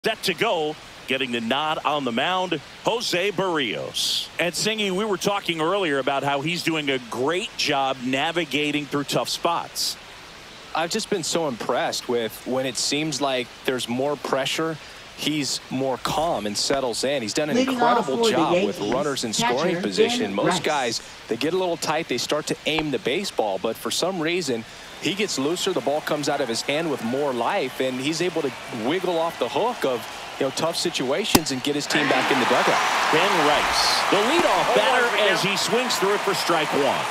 Set to go. Getting the nod on the mound, Jose Barrios. And Singy, we were talking earlier about how he's doing a great job navigating through tough spots. I've just been so impressed with when it seems like there's more pressure, he's more calm and settles in. He's done an incredible job with runners in scoring position. Most guys, they get a little tight, they start to aim the baseball, but for some reason, he gets looser, the ball comes out of his hand with more life, and he's able to wiggle off the hook of tough situations and get his team back in the dugout. Ben Rice, the leadoff batter, as he swings through it for strike one.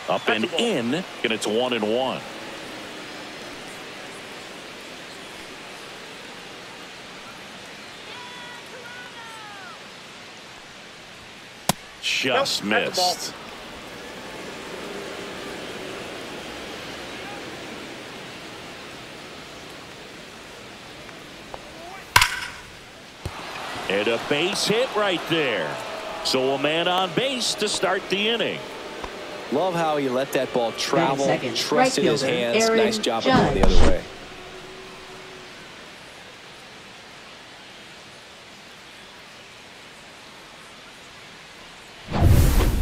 Up and in, and it's 1-1. Just missed. And a base hit right there. So a man on base to start the inning. Love how he let that ball travel, trusted his hands. Nice job of Judge. going the other way.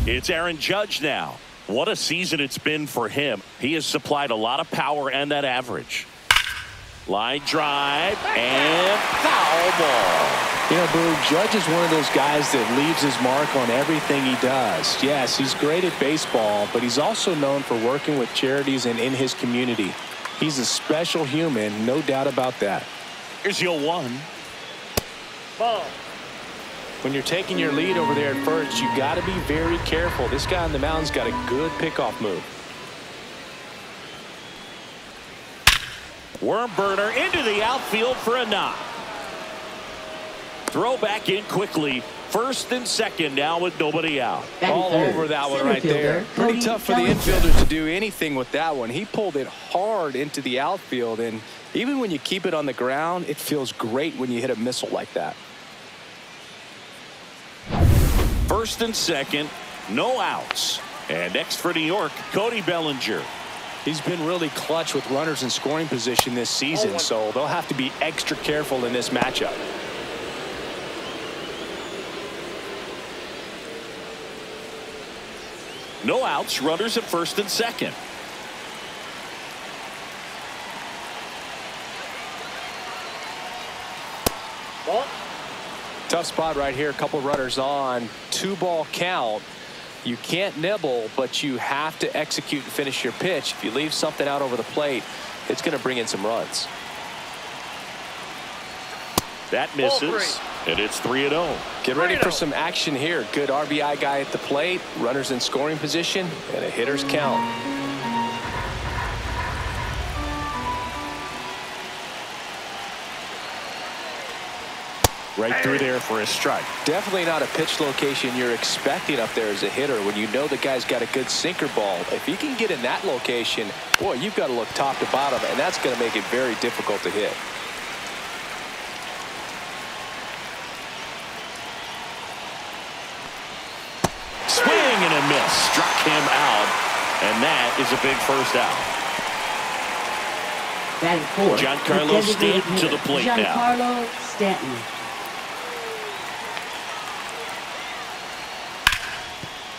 It's Aaron Judge now. What a season it's been for him. He has supplied a lot of power and that average. Line drive and foul ball. Boo, Judge is one of those guys that leaves his mark on everything he does. Yes, he's great at baseball, but he's also known for working with charities and in his community. He's a special human, no doubt about that. Here's your 1. Ball. When you're taking your lead over there at first, you got to be very careful. This guy on the mound's got a good pickoff move. Worm burner into the outfield for a knock. Throw back in quickly. First and second now with nobody out. All over that one right there. Pretty tough for the infielders to do anything with that one. He pulled it hard into the outfield, and even when you keep it on the ground, it feels great when you hit a missile like that. First and second, no outs. And next for New York, Cody Bellinger. He's been really clutch with runners in scoring position this season, so they'll have to be extra careful in this matchup. No outs, runners at first and second. Tough spot right here. A couple runners on. 2-ball count. You can't nibble, but you have to execute and finish your pitch. If you leave something out over the plate, it's going to bring in some runs. That misses, and it's 3-0. Get ready for some action here. Good RBI guy at the plate, runners in scoring position, and a hitter's count. Right through there for a strike. Definitely not a pitch location you're expecting up there as a hitter when you know the guy's got a good sinker ball. If he can get in that location, boy, you've got to look top to bottom, and that's going to make it very difficult to hit. Swing and a miss. Struck him out, and that is a big first out. Giancarlo Stanton to the plate now. Giancarlo Stanton.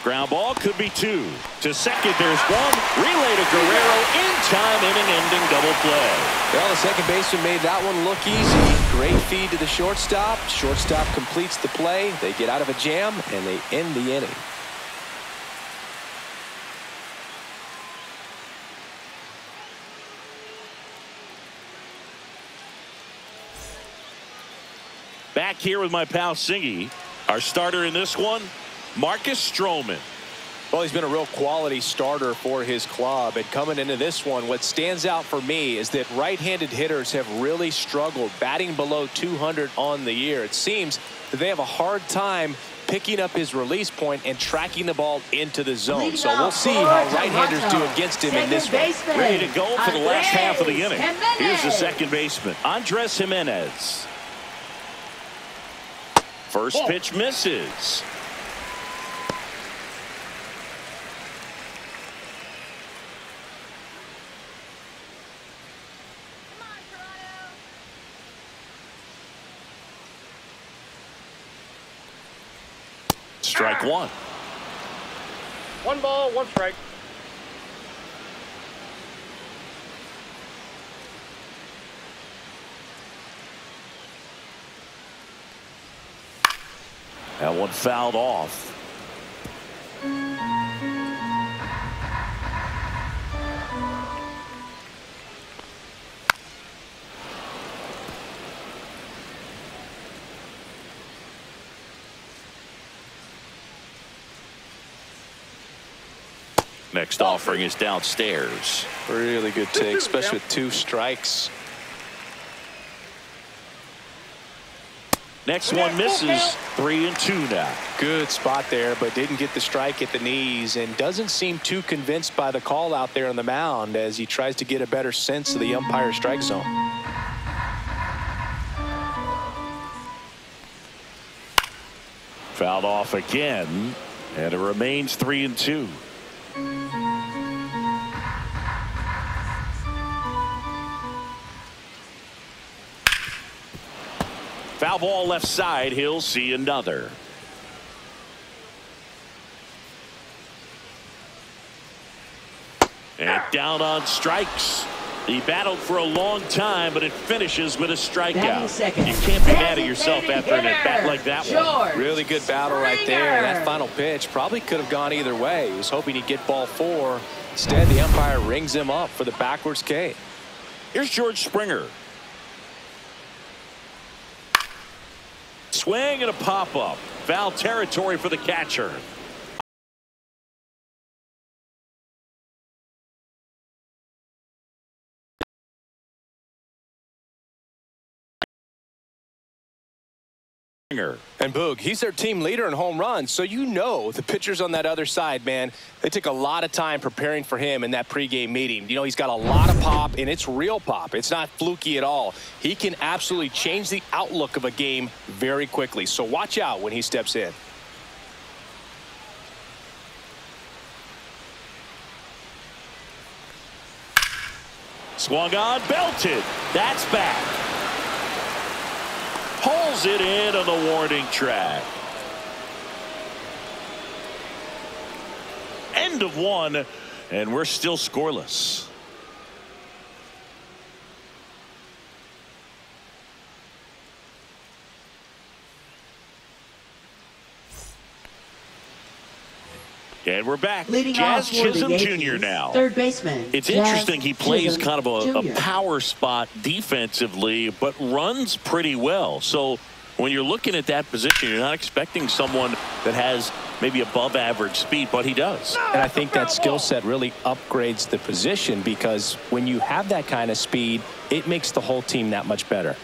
Ground ball could be 2. To second, there's 1. Relay to Guerrero. In time, inning-ending double play. Well, the second baseman made that one look easy. Great feed to the shortstop. Shortstop completes the play. They get out of a jam, and they end the inning. Back here with my pal Singy. Our starter in this one, Marcus Stroman. Well, he's been a real quality starter for his club, and coming into this one, what stands out for me is that right-handed hitters have really struggled, batting below 200 on the year. It seems that they have a hard time picking up his release point and tracking the ball into the zone. So we'll see how right-handers do against him in this one. Ready to go for the last half of the inning. Here's the second baseman, Andres Jimenez. First pitch misses. Strike one. 1 ball, 1 strike. That one fouled off. Next offering is downstairs. Really good take, especially with 2 strikes. Next one misses. 3-2 now. Good spot there, but didn't get the strike at the knees and doesn't seem too convinced by the call out there on the mound as he tries to get a better sense of the umpire's strike zone. Fouled off again, and it remains 3-2. Foul ball left side. He'll see another. And down on strikes. He battled for a long time, but it finishes with a strikeout. You can't be mad at yourself after an at-bat like that one. Really good battle right there. That final pitch probably could have gone either way. He was hoping he'd get ball 4. Instead, the umpire rings him up for the backwards K. Here's George Springer. Swing and a pop-up. Foul territory for the catcher. And Boog, he's their team leader in home runs, so you know the pitchers on that other side, man, they took a lot of time preparing for him in that pregame meeting. You know, he's got a lot of pop, and it's real pop. It's not fluky at all. He can absolutely change the outlook of a game very quickly, so watch out when he steps in. Swung on, belted. That's back. Pulls it in on the warning track. End of 1, and we're still scoreless. And we're back. Leading Jazz off for the Chisholm Yankees, Jr. now. Third baseman. It's Jazz interesting. He plays Chisholm kind of a Jr. power spot defensively, but runs pretty well. So when you're looking at that position, you're not expecting someone that has maybe above average speed, but he does. And I think that skill set really upgrades the position because when you have that kind of speed, it makes the whole team that much better.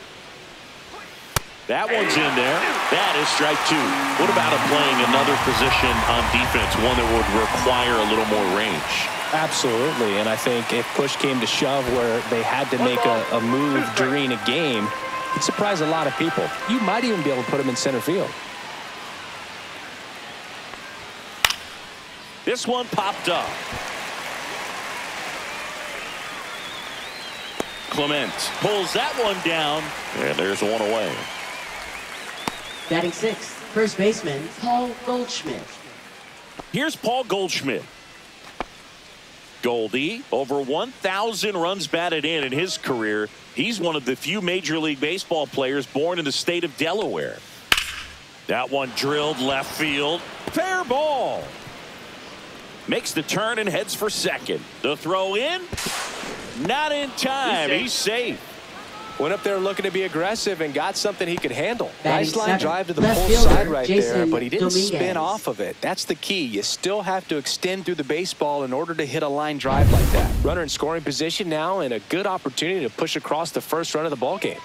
That one's in there. That is strike 2. What about him playing another position on defense, one that would require a little more range? Absolutely, and I think if push came to shove where they had to make a move during a game, it'd surprise a lot of people. You might even be able to put him in center field. This one popped up. Clement pulls that one down, and there's one away. Batting 6th, first baseman Paul Goldschmidt. Here's Paul Goldschmidt. Goldie, over 1,000 runs batted in his career. He's one of the few Major League Baseball players born in the state of Delaware. That one drilled left field. Fair ball. Makes the turn and heads for second. The throw in. Not in time. He's safe. Went up there looking to be aggressive and got something he could handle. Nice line 7th, drive to the left full fielder, side right Jason there, but he didn't Dominguez. spin off of it. That's the key. You still have to extend through the baseball in order to hit a line drive like that. Runner in scoring position now and a good opportunity to push across the first run of the ballgame.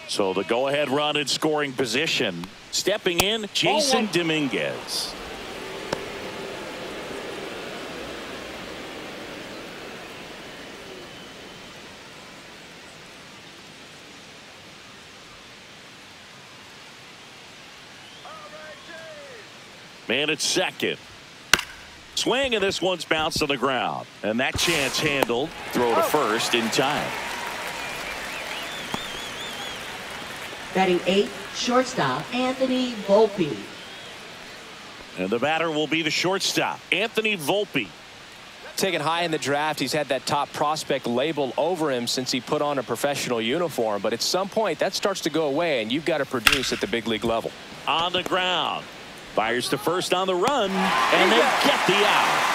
So the go-ahead run in scoring position. Stepping in, Jason Dominguez. Man at second. Swing, and this one's bounced to the ground. And that chance handled. Throw to first in time. Batting 8th, shortstop Anthony Volpe. And the batter will be the shortstop, Anthony Volpe. Taken high in the draft, he's had that top prospect label over him since he put on a professional uniform. But at some point, that starts to go away, and you've got to produce at the big league level. On the ground. Fires to first on the run, and they get the out.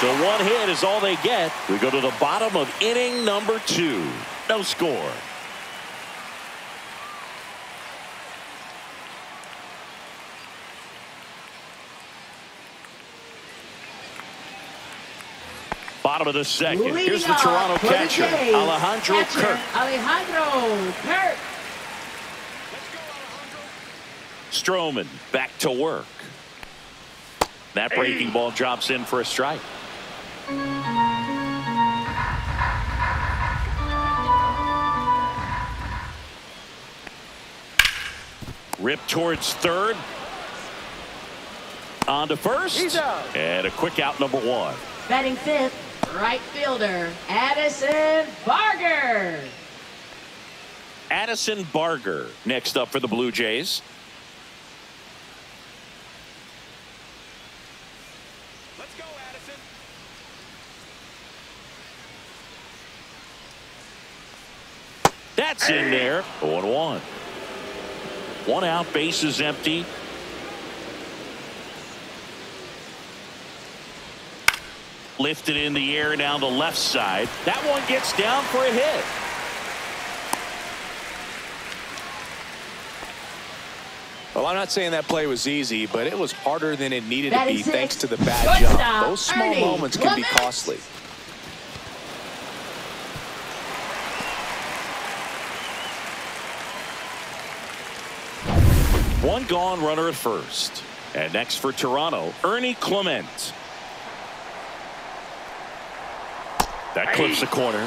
So one hit is all they get. We go to the bottom of inning number 2. No score. Bottom of the second. Here's the Toronto catcher, Alejandro Kirk. Stroman back to work. That breaking ball drops in for a strike. Rip towards third. On to first. And a quick out, number 1. Batting fifth, right fielder, Addison Barger. Addison Barger next up for the Blue Jays. Let's go, Addison. That's in there. 0-1. 1 out, bases empty. Lifted in the air down the left side. That one gets down for a hit. Well, I'm not saying that play was easy, but it was harder than it needed to be thanks to the bad jump. Those small moments can be costly. One gone, runner at first. And next for Toronto, Ernie Clement. That clips the corner.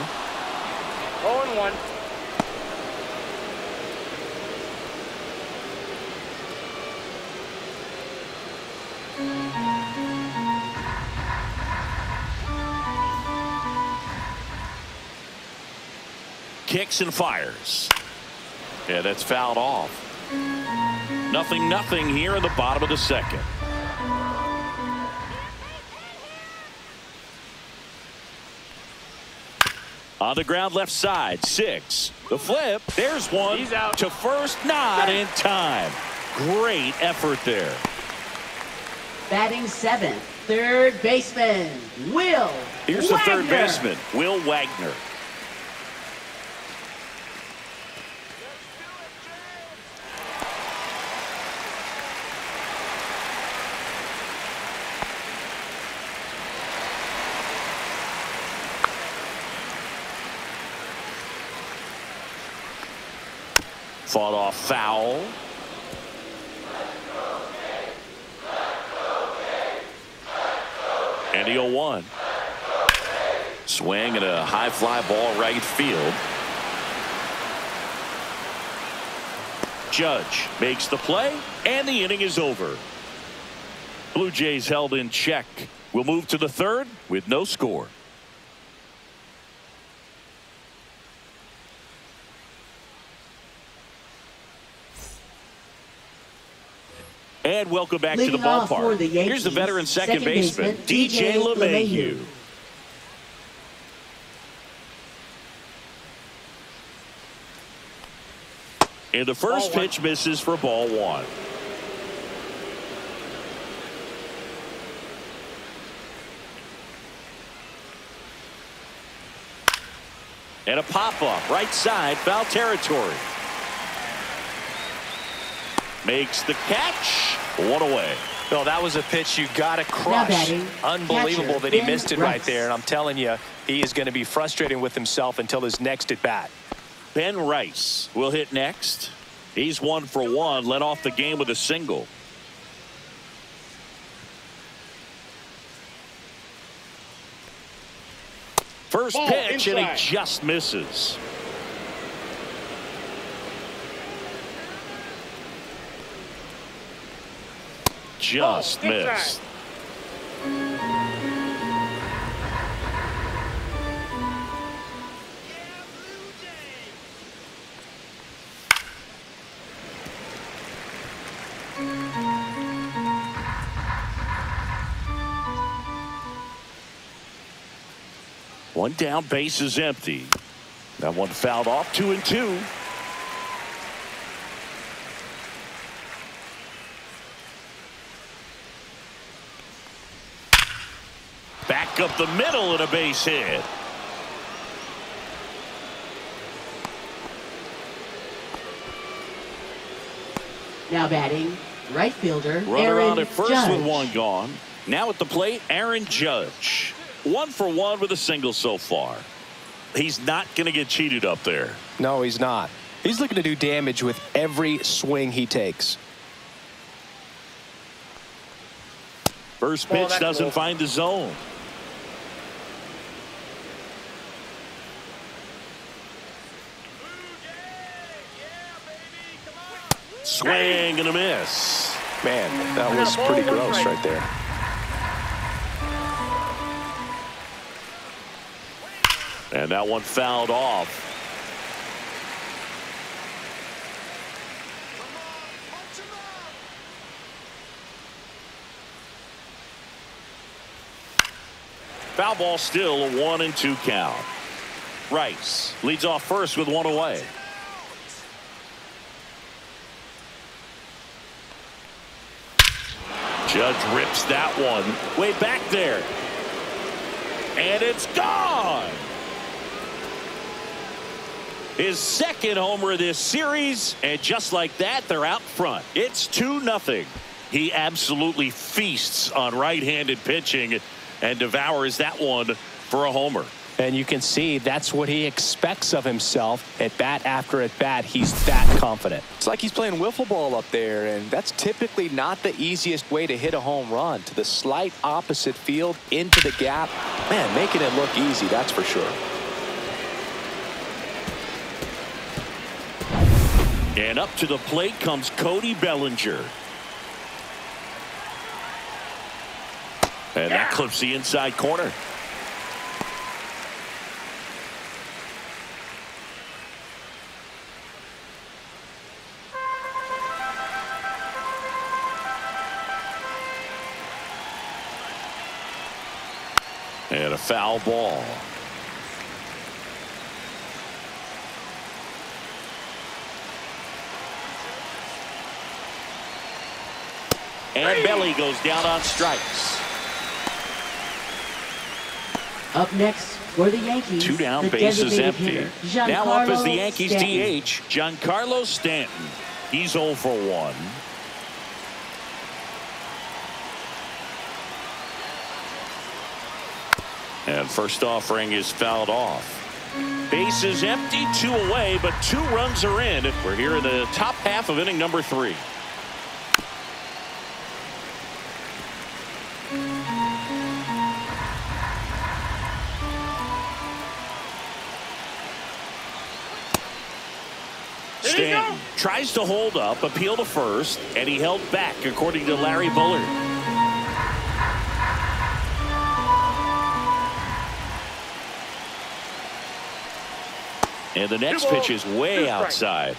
0-1. Kicks and fires. Yeah, that's fouled off. 0-0 here in the bottom of the second. On the ground left side, 6. The flip. There's one. He's out. To first, not in time. Great effort there. Batting seventh, third baseman, Will Here's the Wagner. third baseman, Will Wagner. Fought off foul. And the 0-1. Swing and a high fly ball right field. Judge makes the play, and the inning is over. Blue Jays held in check. We'll move to the third with no score. And welcome back to the ballpark. Here's the veteran second baseman, DJ LeMahieu. And the first pitch misses for ball 1. And a pop-up right side, foul territory. Makes the catch. 1 away. No, that was a pitch you got to crush. Unbelievable catcher, that he missed it right Rice. there. And I'm telling you, he is going to be frustrated with himself until his next at bat. Ben Rice will hit next. He's 1 for 1. Led off the game with a single. First pitch, and he just misses. Just missed. One down, base is empty. That one fouled off, 2-2. Back up the middle and a base hit. Now batting, right fielder, Runner Aaron on at first Judge. with one gone. Now at the plate, Aaron Judge. 1 for 1 with a single so far. He's not going to get cheated up there. No, he's not. He's looking to do damage with every swing he takes. First pitch doesn't find the zone. Swing and a miss. Man, that was pretty gross right there. And that one fouled off. Foul ball, still a 1-2 count. Rice leads off first with one away. Judge rips that one way back there. And it's gone. His second homer of this series, and just like that, they're out front. It's 2-0. He absolutely feasts on right-handed pitching and devours that one for a homer. And you can see that's what he expects of himself at bat after at bat. He's that confident. It's like he's playing wiffle ball up there, and that's typically not the easiest way to hit a home run. To the slight opposite field, into the gap. Man, making it look easy, that's for sure. And up to the plate comes Cody Bellinger. And that clips the inside corner. And a foul ball. And Belly goes down on strikes. Up next for the Yankees, 2 down, the bases designated empty. hitter, Now up as the Giancarlo Yankees Stanton. DH, Giancarlo Stanton. He's 0 for 1. And first offering is fouled off. Base is empty, 2 away, but 2 runs are in. We're here in the top half of inning number 3. Stanton tries to hold up, appeal to first, and he held back, according to Larry Bullard. And the next pitch is way outside.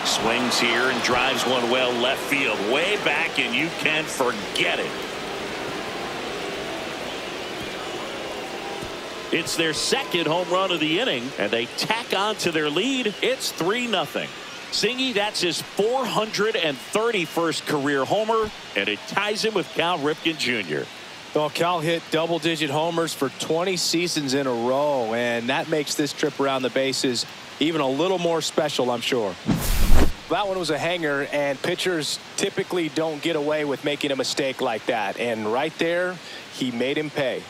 Swings here and drives one well left field, way back, and you can forget it. It's their second home run of the inning, and they tack on to their lead. It's 3-0. Singy, that's his 431st career homer, and it ties him with Cal Ripken Jr. Well, Cal hit double-digit homers for 20 seasons in a row, and that makes this trip around the bases even a little more special, I'm sure. That one was a hanger, and pitchers typically don't get away with making a mistake like that. And right there, he made him pay.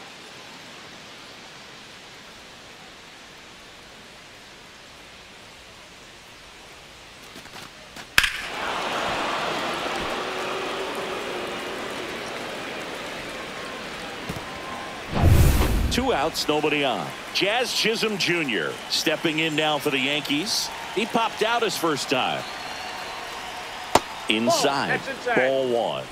Two outs, nobody on. Jazz Chisholm Jr. stepping in now for the Yankees. He popped out his first time. Inside. Ball 1.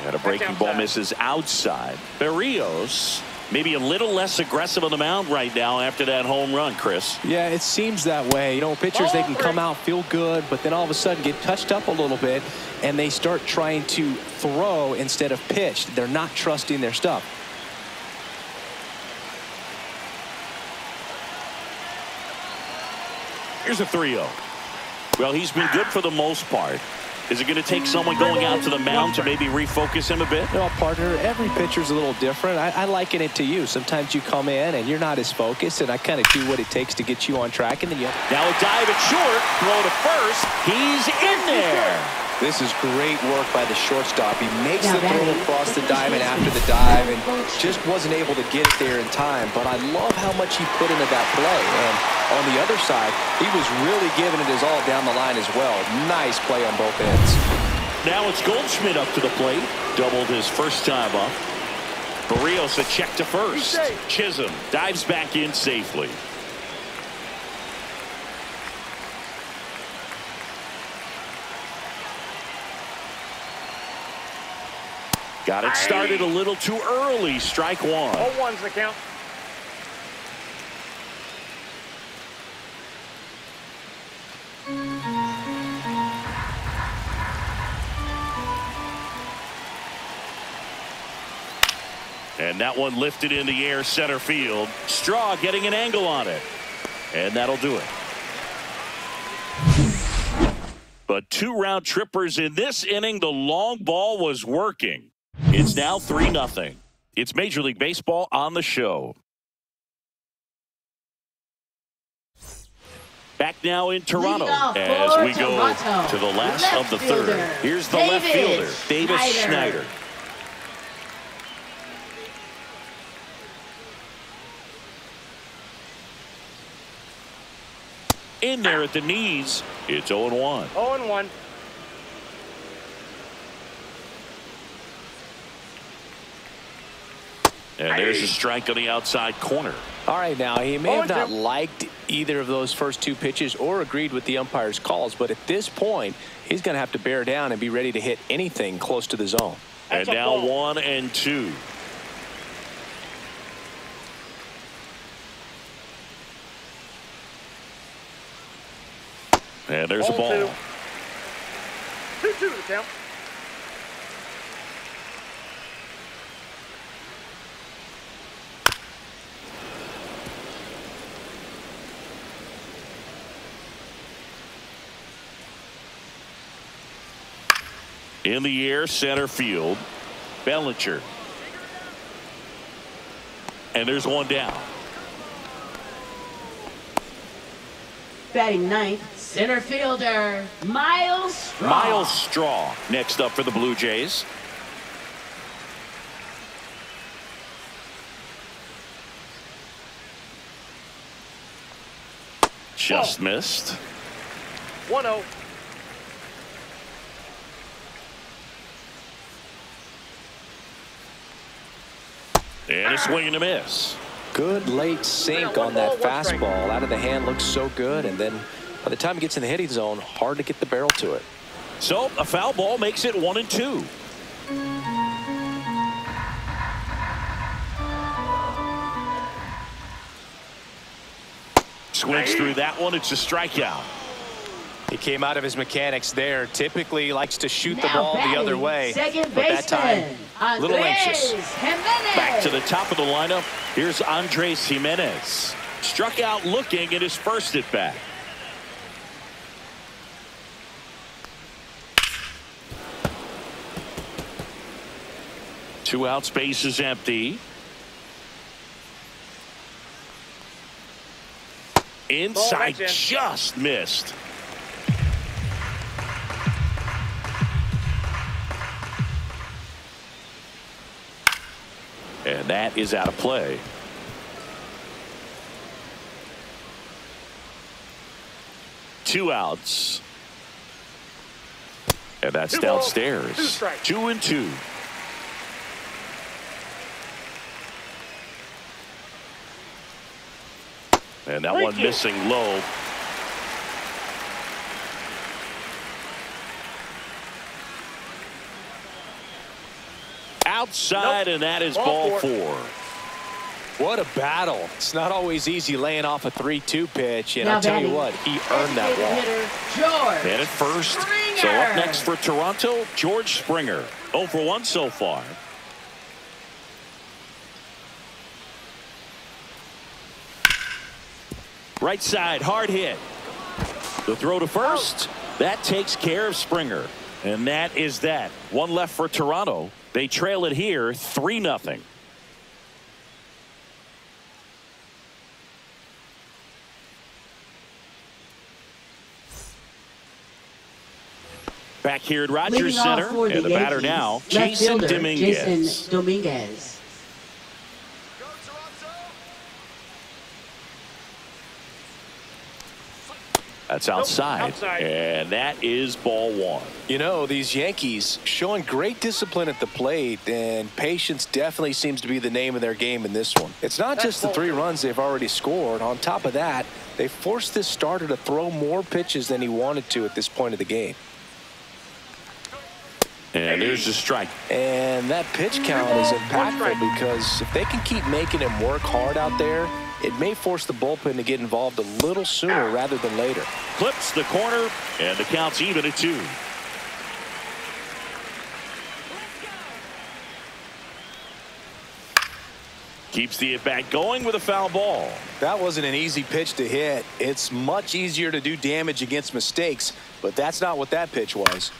And a breaking ball misses outside. Berrios maybe a little less aggressive on the mound right now after that home run, Chris. Yeah, it seems that way. You know, pitchers, they can come out, feel good, but then all of a sudden get touched up a little bit, and they start trying to throw instead of pitch. They're not trusting their stuff. Here's a 3-0. Well, he's been good for the most part. Is it going to take someone going out to the mound to maybe refocus him a bit? No, partner, every pitcher's a little different. I liken it to you. Sometimes you come in and you're not as focused, and I kind of do what it takes to get you on track. And then now a dive at short, throw to first. He's in there. This is great work by the shortstop. He makes the throw across the diamond after the dive and just wasn't able to get it there in time. But I love how much he put into that play. And on the other side, he was really giving it his all down the line as well. Nice play on both ends. Now it's Goldschmidt up to the plate. Doubled his first time up. Berrios a check to first. Chisholm dives back in safely. Got it started a little too early. Strike one. 0-1's the count. And that one lifted in the air center field. Straw getting an angle on it. And that'll do it. But 2 round trippers in this inning. The long ball was working. It's now 3-0. It's Major League Baseball on the show. Back now in Toronto as we go to the last of the third. Here's the left fielder, Davis Schneider. In there at the knees. It's 0-1. 0-1. And there's a strike on the outside corner. All right, now he may have not liked either of those first 2 pitches or agreed with the umpire's calls, but at this point, he's going to have to bear down and be ready to hit anything close to the zone. And now 1-2. And there's a ball. 2-2 the count. In the air, center field. Bellinger. And there's one down. Batting ninth, center fielder, Miles Straw. Miles Straw next up for the Blue Jays. Just missed. 1-0. And a swing and a miss. Good late sink on that fastball. Out of the hand, looks so good. And then by the time it gets in the hitting zone, hard to get the barrel to it. So a foul ball makes it 1-2. Swings through that one. It's a strikeout. He came out of his mechanics there. Typically likes to shoot the ball the other way. Second but that time, a little anxious. Back to the top of the lineup. Here's Andres Jimenez. Struck out looking at his first at bat. Two out, space is empty. Inside, just missed. And that is out of play. Two outs. And that's downstairs. 2-2. And that one missing low. outside, and that is ball 4. What a battle. It's not always easy laying off a 3-2 pitch, and I'll tell you what, he earned that ball. And at first, so up next for Toronto, George Springer. 0 for 1 so far. Right side, hard hit. The throw to first, that takes care of Springer. And that is that. One left for Toronto. They trail it here 3-0. Back here at Rogers Center, and the batter now, Jason Dominguez. That's outside, and that is ball 1. You know, these Yankees showing great discipline at the plate, and patience definitely seems to be the name of their game in this one. It's not just the 3 runs they've already scored. On top of that, they forced this starter to throw more pitches than he wanted to at this point of the game. And there's the strike. And that pitch count is impactful because if they can keep making him work hard out there, it may force the bullpen to get involved a little sooner rather than later. Clips the corner, and the count's even at 2. Keeps the at-bat going with a foul ball. That wasn't an easy pitch to hit. It's much easier to do damage against mistakes, but that's not what that pitch was.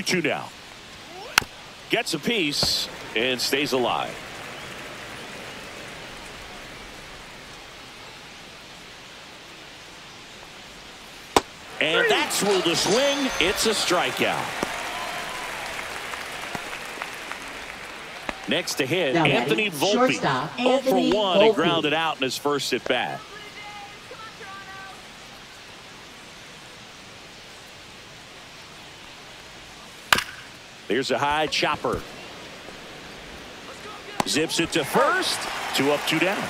Two now. Gets a piece and stays alive. And that's ruled a swing. It's a strikeout. Next to hit, Anthony Volpe. 0 for 1. He grounded out in his first at bat. There's a high chopper. Zips it to first. 2 up, 2 down.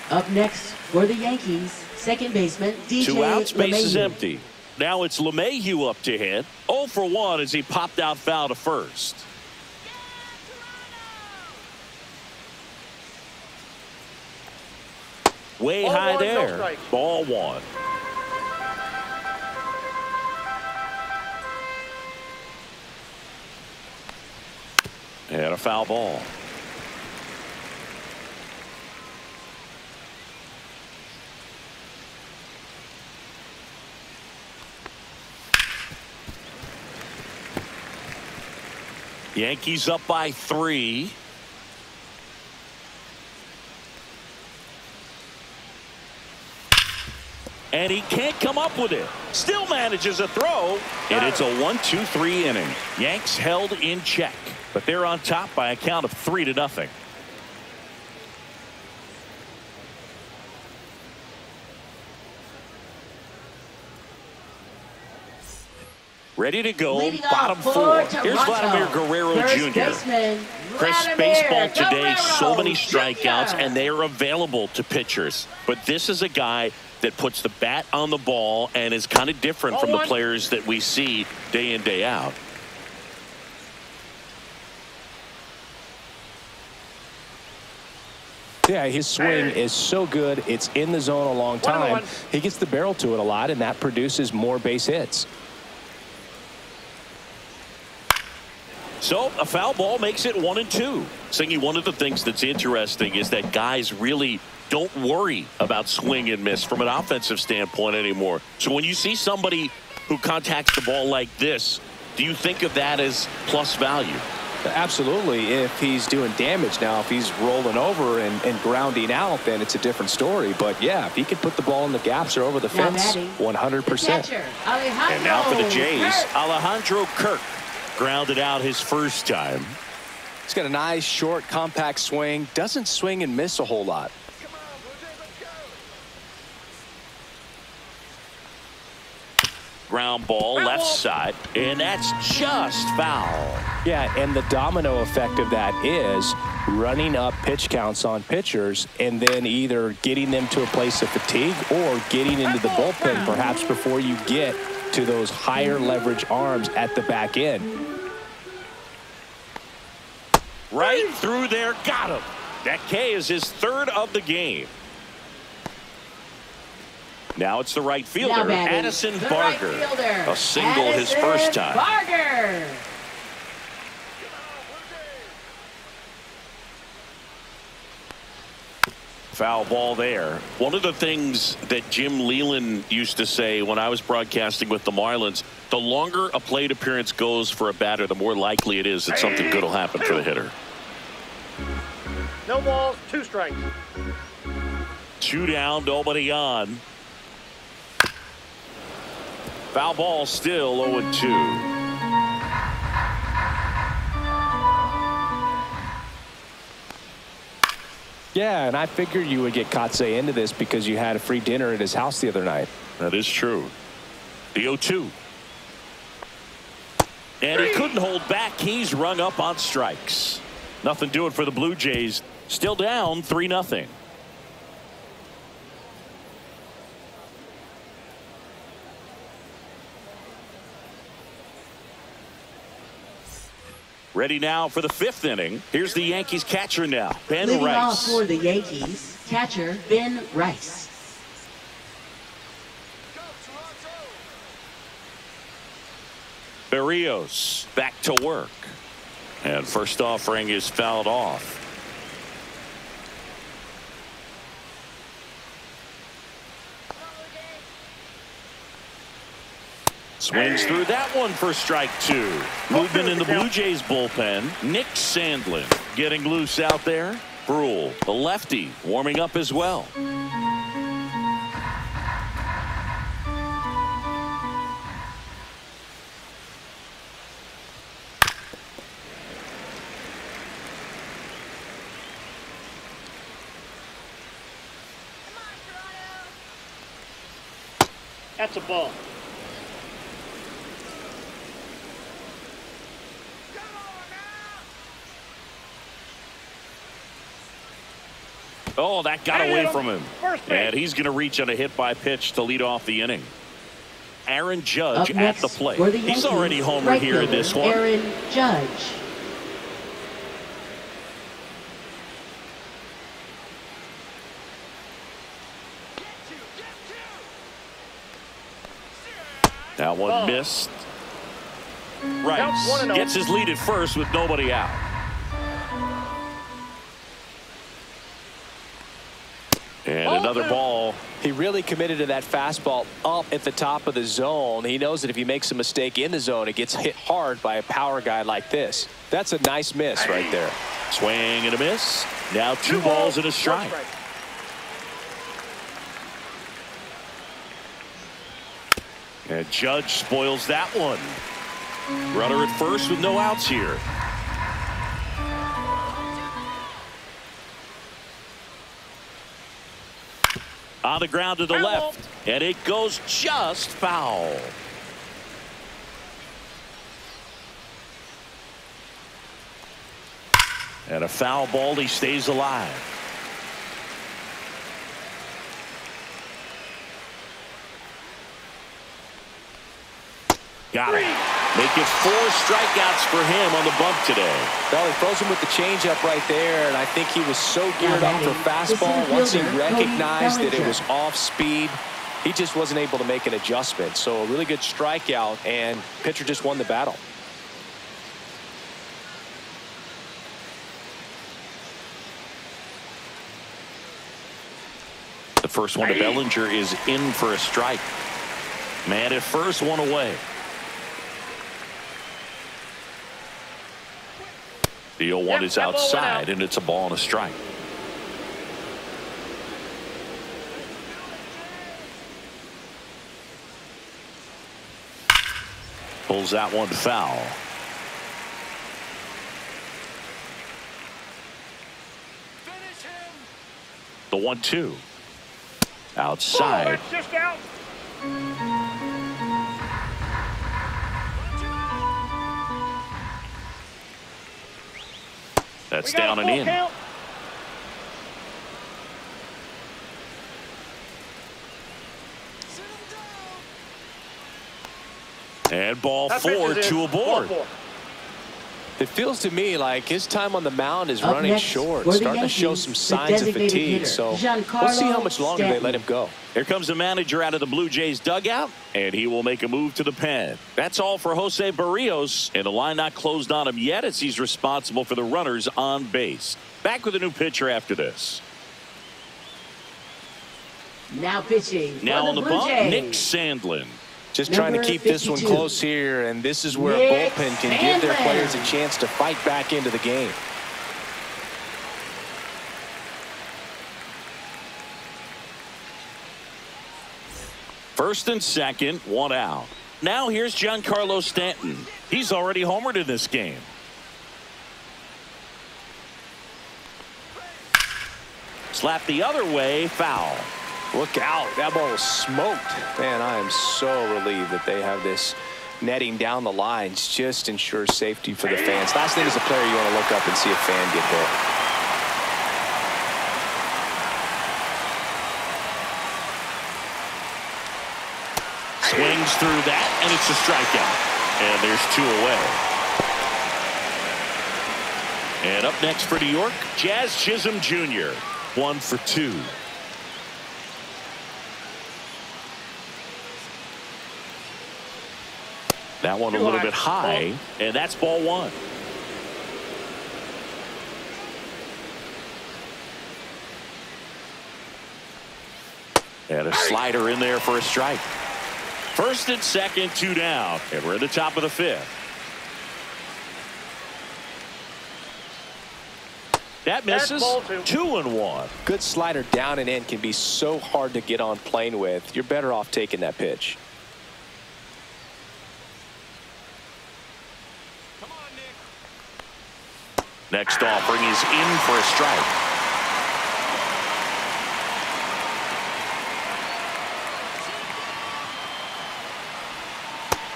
Up next for the Yankees, second baseman DJ 2 outs, base is LeMahieu. empty. Now it's LeMahieu up to hit. 0 for 1 as he popped out foul to first. Way high there. Ball 1. And a foul ball. Yankees up by 3. And he can't come up with it. Still manages a throw. And it's a 1-2-3 inning. Yanks held in check. But they're on top by a count of 3-0. Ready to go. Leading Bottom off 4. for Here's Toronto, Vladimir Guerrero first Jr. baseman, Chris, Vladimir baseball today, Guerrero so many strikeouts, Jr. and they are available to pitchers. But this is a guy that puts the bat on the ball and is kind of different from the players that we see day in, day out. Yeah, his swing is so good. It's in the zone a long time. He gets the barrel to it a lot, and that produces more base hits. So a foul ball makes it 1-2. Singy, one of the things that's interesting is that guys really don't worry about swing and miss from an offensive standpoint anymore. So when you see somebody who contacts the ball like this, do you think of that as plus value? Absolutely. If he's doing damage now, if he's rolling over and grounding out, then it's a different story. But yeah, if he can put the ball in the gaps or over the fence, 100%. And now for the Jays, Alejandro Kirk grounded out his first time. He's got a nice, short, compact swing. Doesn't swing and miss a whole lot. ground ball left side, and that's just foul. Yeah, and the domino effect of that is running up pitch counts on pitchers and then either getting them to a place of fatigue or getting into the bullpen perhaps before you get to those higher leverage arms at the back end. Right through there, got him. That K is his third of the game. Now it's the right fielder, Addison Barger. A single his first time. Barger. Foul ball there. One of the things that Jim Leland used to say when I was broadcasting with the Marlins, the longer a plate appearance goes for a batter, the more likely it is that something good will happen for the hitter. No balls, 2 strikes. 2 down, nobody on. Foul ball, still 0-2. Yeah, and I figured you would get Kotsay into this because you had a free dinner at his house the other night. That is true. The 0-2. And he couldn't hold back. He's rung up on strikes. Nothing doing for the Blue Jays. Still down 3-0. Ready now for the 5th inning. Here's the Yankees catcher now, Ben Leading Rice. off for the Yankees, catcher Ben Rice. Berrios back to work. And first offering is fouled off. Swings through that one for strike 2. Movement in the Blue Jays bullpen. Nick Sandlin getting loose out there. Brule, the lefty, warming up as well. That's a ball. Oh, that got away from him. And he's going to reach on a hit by pitch to lead off the inning. Aaron Judge at the plate. He's already homered here in this one. Aaron Judge. That one missed. Rice gets his lead at first with nobody out. And another ball. He really committed to that fastball up at the top of the zone. He knows that if he makes a mistake in the zone, it gets hit hard by a power guy like this. That's a nice miss right there. Swing and a miss. Now 2 balls and a strike. And Judge spoils that one. Runner at first with no outs here. On the ground to the left, and it goes just foul. And a foul ball, he stays alive. Got it. Make it 4 strikeouts for him on the bump today. Well, he throws him with the changeup right there, and I think he was so geared up for fastball. Once he recognized that it was off speed, he just wasn't able to make an adjustment. So a really good strikeout, and pitcher just won the battle. The first one to Bellinger is in for a strike. Man at first, 1 away. The 0-1 is outside, and it's a ball and a strike. Pulls that one foul. The 1-2. Outside. That's down and in. Count. And ball 4, 2 aboard. It feels to me like his time on the mound is Up running next, short, for the starting to show Yankees, some the signs of designated fatigue. hitter, So we'll Giancarlo see how much longer they Stanton. let him go. Here comes the manager out of the Blue Jays dugout, and he will make a move to the pen. That's all for Jose Barrios, and the line not closed on him yet as he's responsible for the runners on base. Back with a new pitcher after this. Now pitching. Now on the Blue bump, Jays. Nick Sandlin. Just trying to Number keep this one 52. close here, and this is where Nick a bullpen can give their Sandlin. players a chance to fight back into the game. First and second, 1 out. Now here's Giancarlo Stanton. He's already homered in this game. Slap the other way, foul. Look out. That ball was smoked. Man, I am so relieved that they have this netting down the lines. Just ensures safety for the fans. Last thing as a player, you want to look up and see a fan get hit. Swings through that, and it's a strikeout. And there's 2 away. And up next for New York, Jazz Chisholm Jr. 1 for 2. That one a little bit high, and that's ball 1. And a slider in there for a strike. First and second, 2 down, and we're at the top of the 5th. That misses. 2-1. Good slider down and in can be so hard to get on plane with. You're better off taking that pitch. Next offering is in for a strike.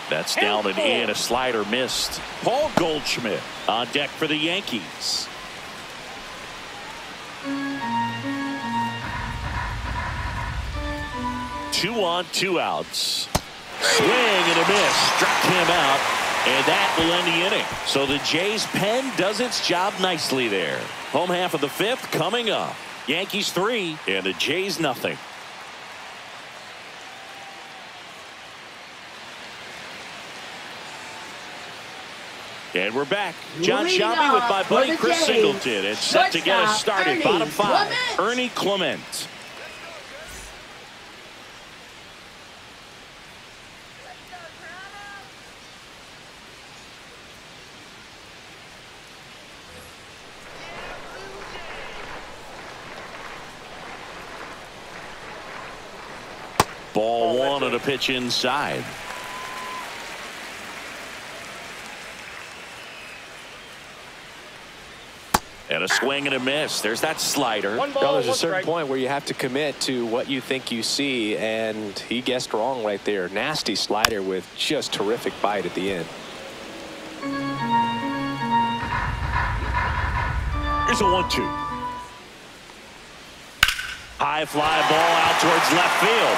That's down and in. A slider missed. Paul Goldschmidt on deck for the Yankees. Two on, 2 outs. Swing and a miss. Struck him out. And that will end the inning. So the Jays pen does its job nicely there. Home half of the 5th coming up. Yankees 3 and the Jays nothing. And we're back. John Leading Shelby with my off for buddy the Chris Jays, Singleton. It's set to get us shortstop, started. Ernie Bottom 5. Clement. Ernie Clement. Ball 1 and a pitch inside. And a swing and a miss. There's that slider. Well, there's a certain point where you have to commit to what you think you see, and he guessed wrong right there. Nasty slider with just terrific bite at the end. Here's a 1-2. High fly ball out towards left field.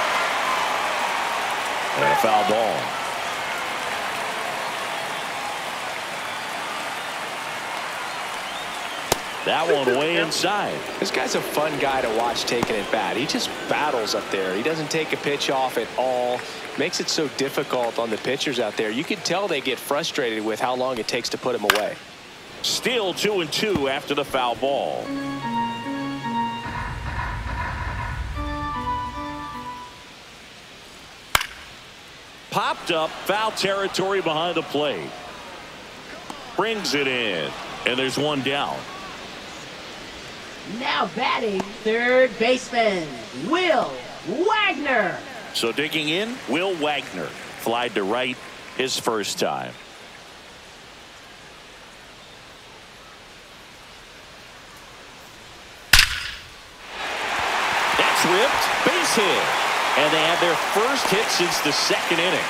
And a foul ball. That one way inside. This guy's a fun guy to watch taking it bat. He just battles up there. He doesn't take a pitch off at all. Makes it so difficult on the pitchers out there. You can tell they get frustrated with how long it takes to put him away. Still 2-2 after the foul ball. Popped up, foul territory behind the plate. Brings it in, and there's 1 down. Now batting, third baseman, Will Wagner. So digging in, Will Wagner. Flied to right his first time. That's ripped. Base hit. And they have their first hit since the 2nd inning.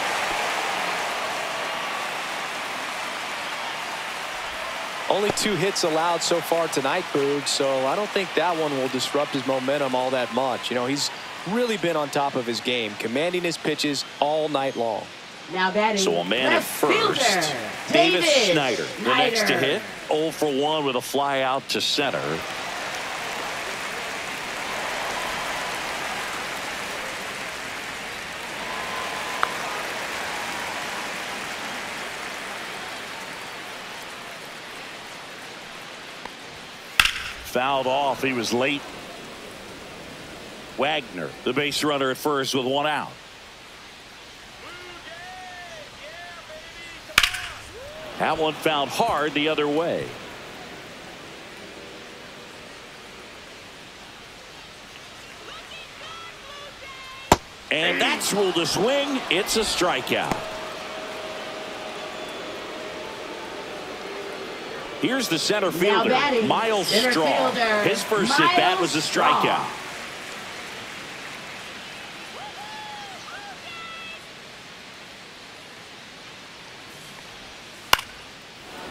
Only 2 hits allowed so far tonight, Boog, so I don't think that one will disrupt his momentum all that much. You know, he's really been on top of his game, commanding his pitches all night long. Now batting, so a man at first, Davis Schneider. The next to hit, 0 for 1 with a fly out to center. Fouled off. He was late. Wagner, the base runner at first with 1 out. That one fouled hard the other way. And that's ruled a swing. It's a strikeout. Here's the center fielder, Miles Straw. His first at bat was a strikeout.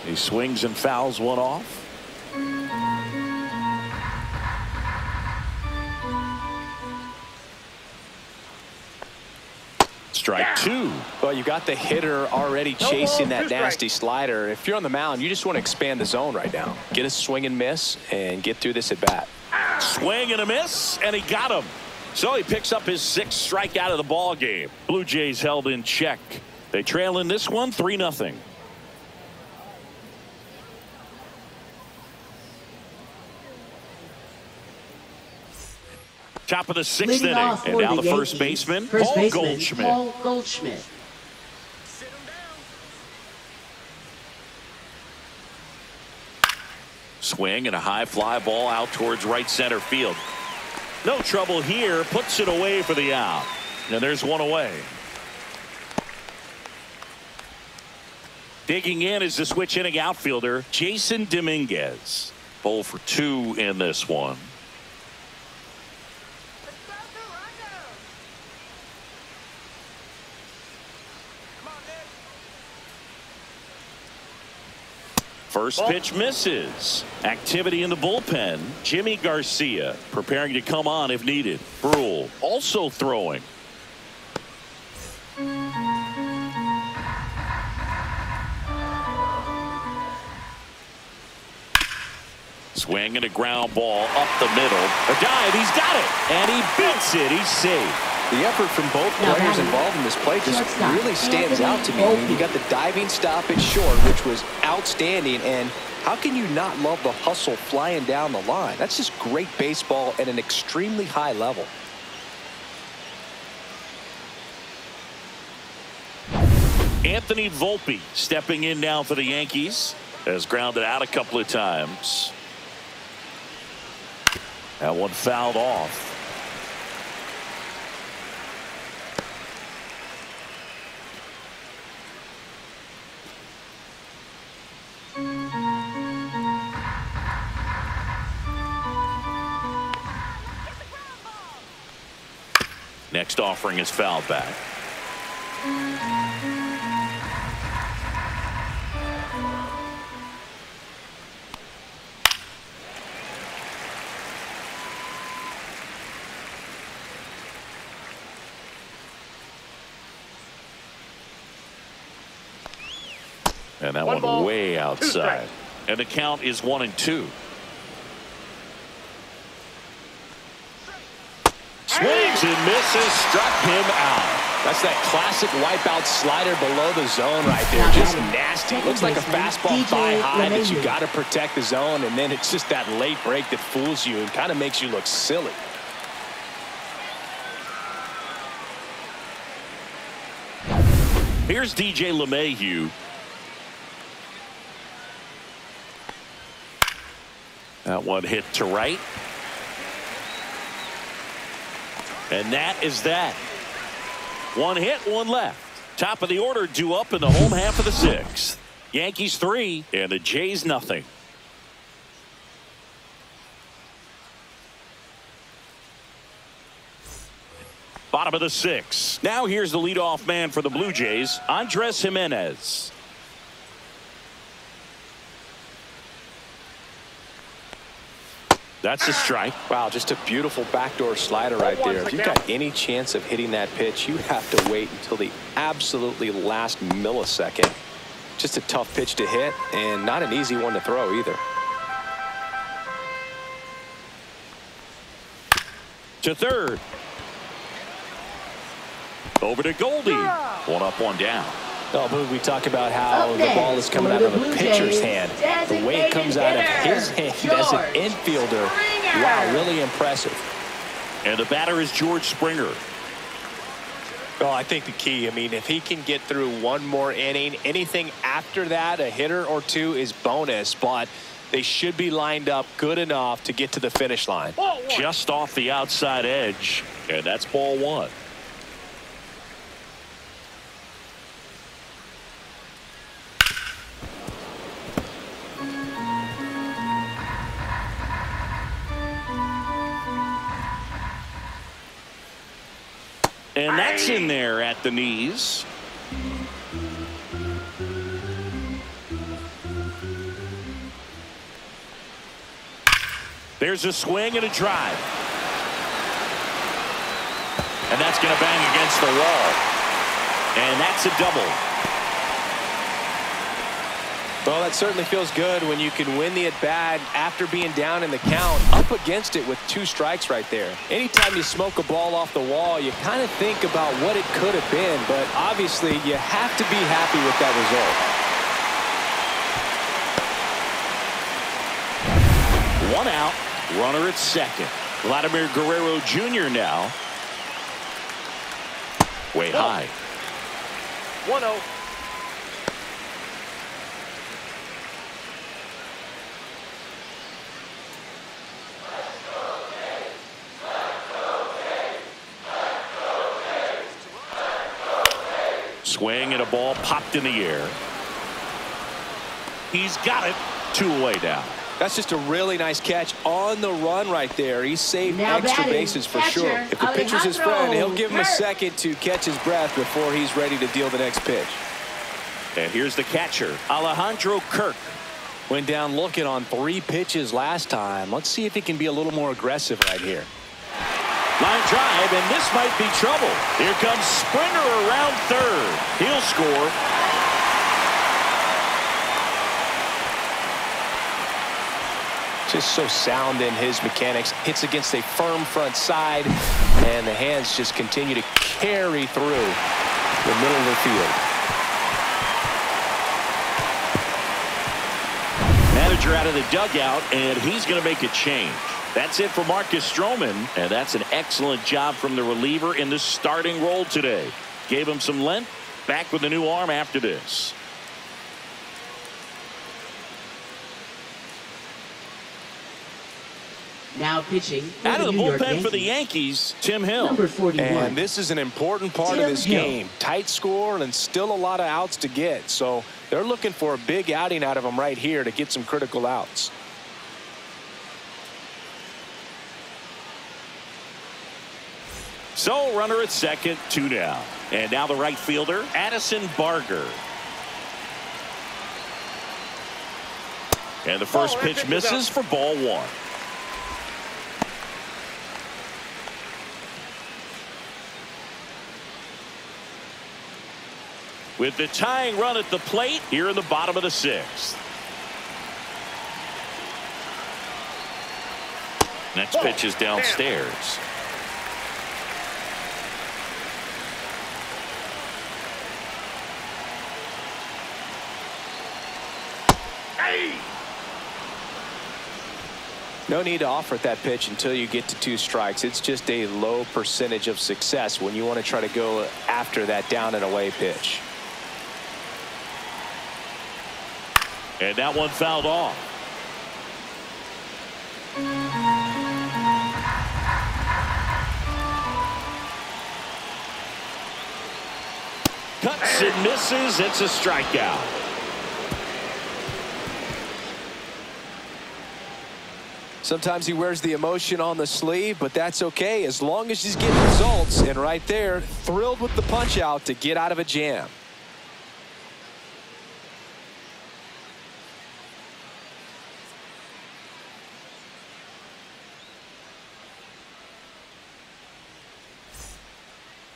He swings and fouls one off. Strike 2. Well, you got the hitter already chasing that nasty slider. If you're on the mound, you just want to expand the zone right now. Get a swing and miss and get through this at bat. Swing and a miss, and he got him. So he picks up his 6th strikeout of the ball game. Blue Jays held in check. They trail in this one 3-0. Top of the 6th inning, and now the first baseman, Paul Goldschmidt. Swing and a high fly ball out towards right center field. No trouble here, puts it away for the out. And there's one away. Digging in is the switch inning outfielder, Jason Dominguez. 0 for 2 in this one. First pitch misses. Activity in the bullpen. Jimmy Garcia preparing to come on if needed. Brule also throwing. Swing and a ground ball up the middle. A dive, he's got it. And he beats it, he's safe. The effort from both players involved in this play just really stands out to me. I mean, you got the diving stoppage short, which was outstanding, and how can you not love the hustle flying down the line? That's just great baseball at an extremely high level. Anthony Volpe stepping in now for the Yankees. Has grounded out a couple of times. That one fouled off. Next offering is fouled back. And that one way outside. And the count is 1-2. Swings and misses, struck him out. That's that classic wipeout slider below the zone right there. Just nasty. Looks like a fastball thigh high that you got to protect the zone, and then it's just that late break that fools you and kind of makes you look silly. Here's DJ LeMahieu. That one hit to right. And that is that. One hit, one left. Top of the order due up in the home half of the 6th. Yankees 3 and the Jays nothing. Bottom of the 6th. Now here's the leadoff man for the Blue Jays, Andres Gimenez. That's a strike. Wow, just a beautiful backdoor slider right there. If you've got any chance of hitting that pitch, you have to wait until the absolutely last millisecond. Just a tough pitch to hit and not an easy one to throw either. To third. Over to Goldie. One up, one down. Oh, Boog, we talk about how the ball is coming out of a pitcher's hand. The way it comes out of his hand as an infielder, wow, really impressive. And the batter is George Springer. Oh, I think the key, I mean, if he can get through one more inning, anything after that, a hitter or two is bonus, but they should be lined up good enough to get to the finish line. Just off the outside edge, and that's ball one. And that's in there at the knees. There's a swing and a drive. And that's going to bang against the wall. And that's a double. Well, that certainly feels good when you can win the at-bat after being down in the count, up against it with 2 strikes right there. Anytime you smoke a ball off the wall, you kind of think about what it could have been, but obviously you have to be happy with that result. 1 out, runner at second. Vladimir Guerrero Jr. now. Way high. 1-0. Swing and a ball popped in the air. He's got it. 2 away now. That's just a really nice catch on the run right there. He saved extra bases for sure. If the pitcher's his friend, he'll give him a second to catch his breath before he's ready to deal the next pitch. And here's the catcher, Alejandro Kirk. Went down looking on 3 pitches last time. Let's see if he can be a little more aggressive right here. Line drive, and this might be trouble. Here comes Springer around third. He'll score. Just so sound in his mechanics. Hits against a firm front side, and the hands just continue to carry through the middle of the field. Manager out of the dugout, and he's going to make a change. That's it for Marcus Stroman, and that's an excellent job from the reliever in the starting role today. Gave him some length. Back with a new arm after this. Now pitching out of the bullpen for the Yankees, Tim Hill. Number 41. And this is an important part of this game. Tight score and still a lot of outs to get. So they're looking for a big outing out of him right here to get some critical outs. So runner at second, 2 down. And now the right fielder, Addison Barger. And the first pitch misses for ball 1. With the tying run at the plate here in the bottom of the 6th. Next pitch is downstairs. No need to offer at that pitch until you get to 2 strikes. It's just a low percentage of success when you want to try to go after that down and away pitch. And that one fouled off. Cuts and misses. It's a strikeout. Sometimes he wears the emotion on the sleeve, but that's okay as long as he's getting results. And right there, thrilled with the punch out to get out of a jam.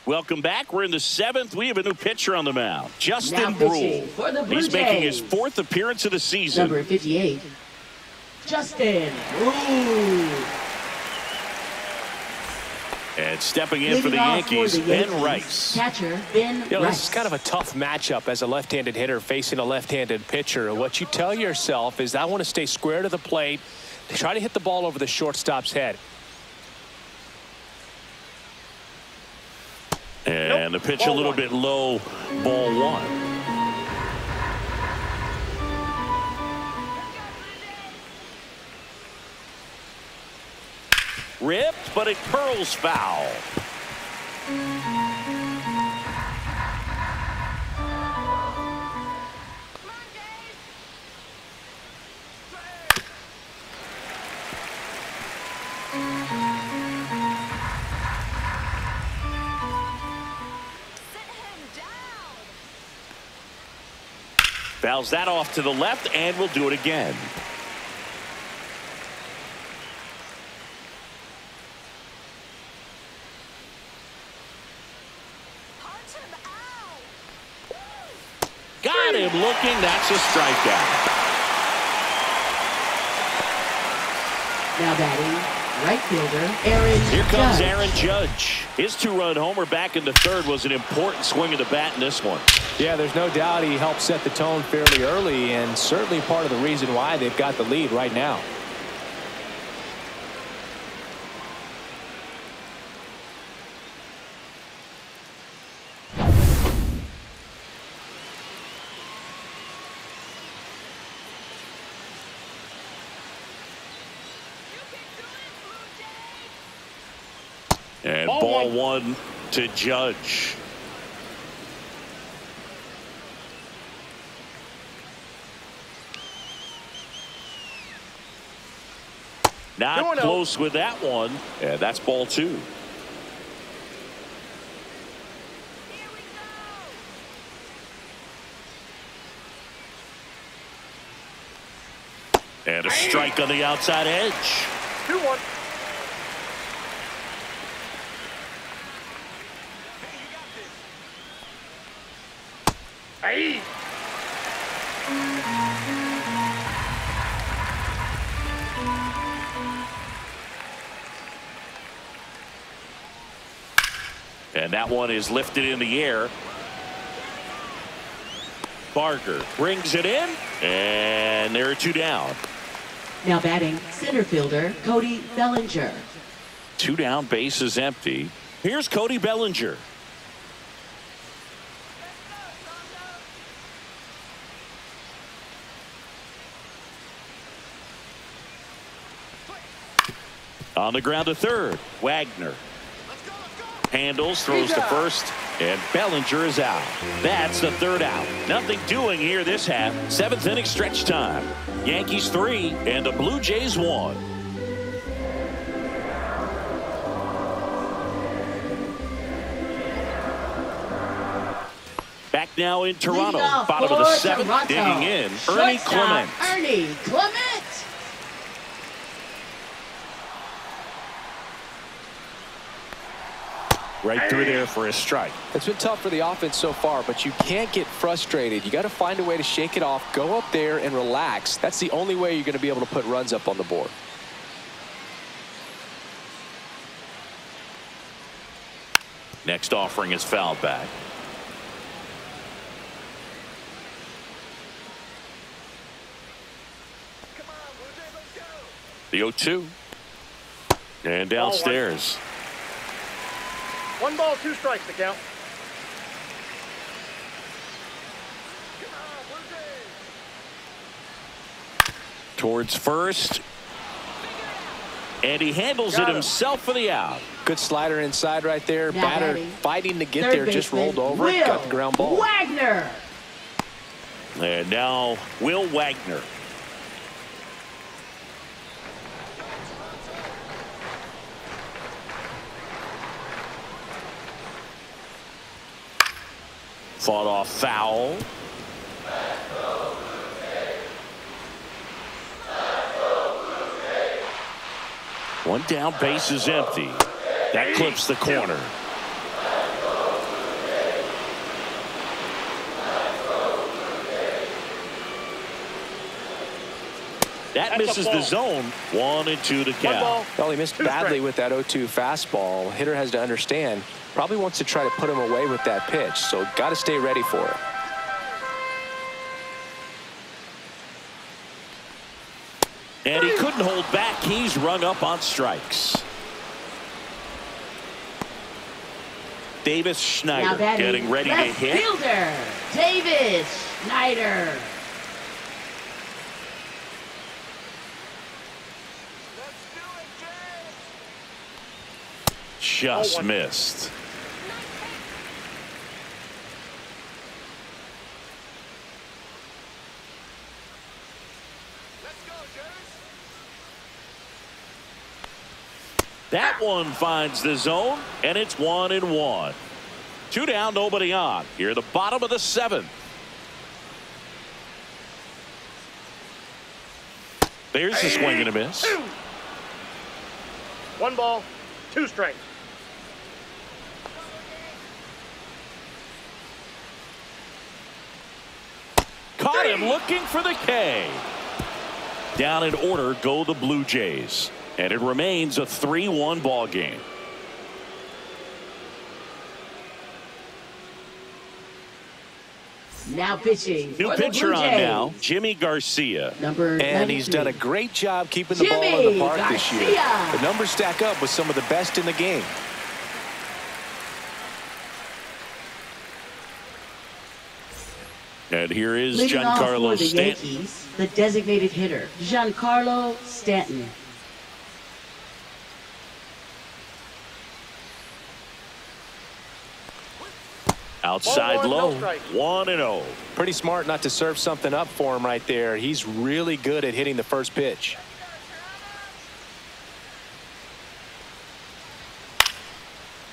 Welcome back. We're in the 7th. We have a new pitcher on the mound. Justin Now Brule. pitching for the Blue He's making his Jays. 4th appearance of the season. Number 58, Justin Brule. And stepping in for Leading the off Yankees, for the Ben Yankees, Rice. Catcher Ben You know, Rice. this is kind of a tough matchup as a left-handed hitter facing a left-handed pitcher. What you tell yourself is, I want to stay square to the plate, try to hit the ball over the shortstop's head. And the pitch a little bit low, ball 1. Ripped, but it curls foul. Fouls that off to the left, and we'll do it again. Got him looking. That's a strikeout. Now batting, right fielder Aaron Here comes Judge. Aaron Judge. His 2-run homer back in the 3rd was an important swing of the bat in this one. Yeah, there's no doubt he helped set the tone fairly early, and certainly part of the reason why they've got the lead right now. And ball 1 to Judge. Not close with that one. Yeah, that's ball 2. And a strike on the outside edge. 2-1. Hey. And that one is lifted in the air. Barger brings it in, and there are 2 down. Now batting, center fielder Cody Bellinger. 2 down, base is empty. Here's Cody Bellinger. On the ground to 3rd, Wagner. Handles, throws to 1st, and Bellinger is out. That's the 3rd out. Nothing doing here this half. 7th inning stretch time. Yankees 3 and the Blue Jays 1. Back now in Toronto. Bottom of the 7th, Toronto. digging in, Ernie Shortstop, Clement. Ernie Clement. Right through there for a strike. It's been tough for the offense so far, but you can't get frustrated. You got to find a way to shake it off, go up there and relax. That's the only way you're going to be able to put runs up on the board. Next offering is fouled back. The 0-2. And downstairs. 1 ball, 2 strikes to count. Towards 1st. And he handles it himself for the out. Good slider inside right there. Now Batter batting, fighting to get third there, just baseman, rolled over it, got the ground ball. Wagner. And now Will Wagner. Fought off foul. One down, base is empty. That clips the corner. That misses the zone. 1-2 to count. Well, he missed badly with that 0-2 fastball. Hitter has to understand, probably wants to try to put him away with that pitch, so got to stay ready for it. And he couldn't hold back. He's rung up on strikes. Davis Schneider getting ready to hit. Fielder Davis Schneider. Just missed. That one finds the zone, and it's 1-1. 2 down, nobody on. Here at the bottom of the 7th. There's the swing and a miss. 1 ball, 2 strikes. Caught him looking for the K. Down in order go the Blue Jays. And it remains a 3-1 ball game. Now pitching. New pitcher on now, Jimmy Garcia. And he's done a great job keeping the ball in the park this year. The numbers stack up with some of the best in the game. And here is Leading Giancarlo off for the Stanton. Yankees, the designated hitter, Giancarlo Stanton. Outside 1-1, low, no strike. 1-0. Pretty smart not to serve something up for him right there. He's really good at hitting the first pitch.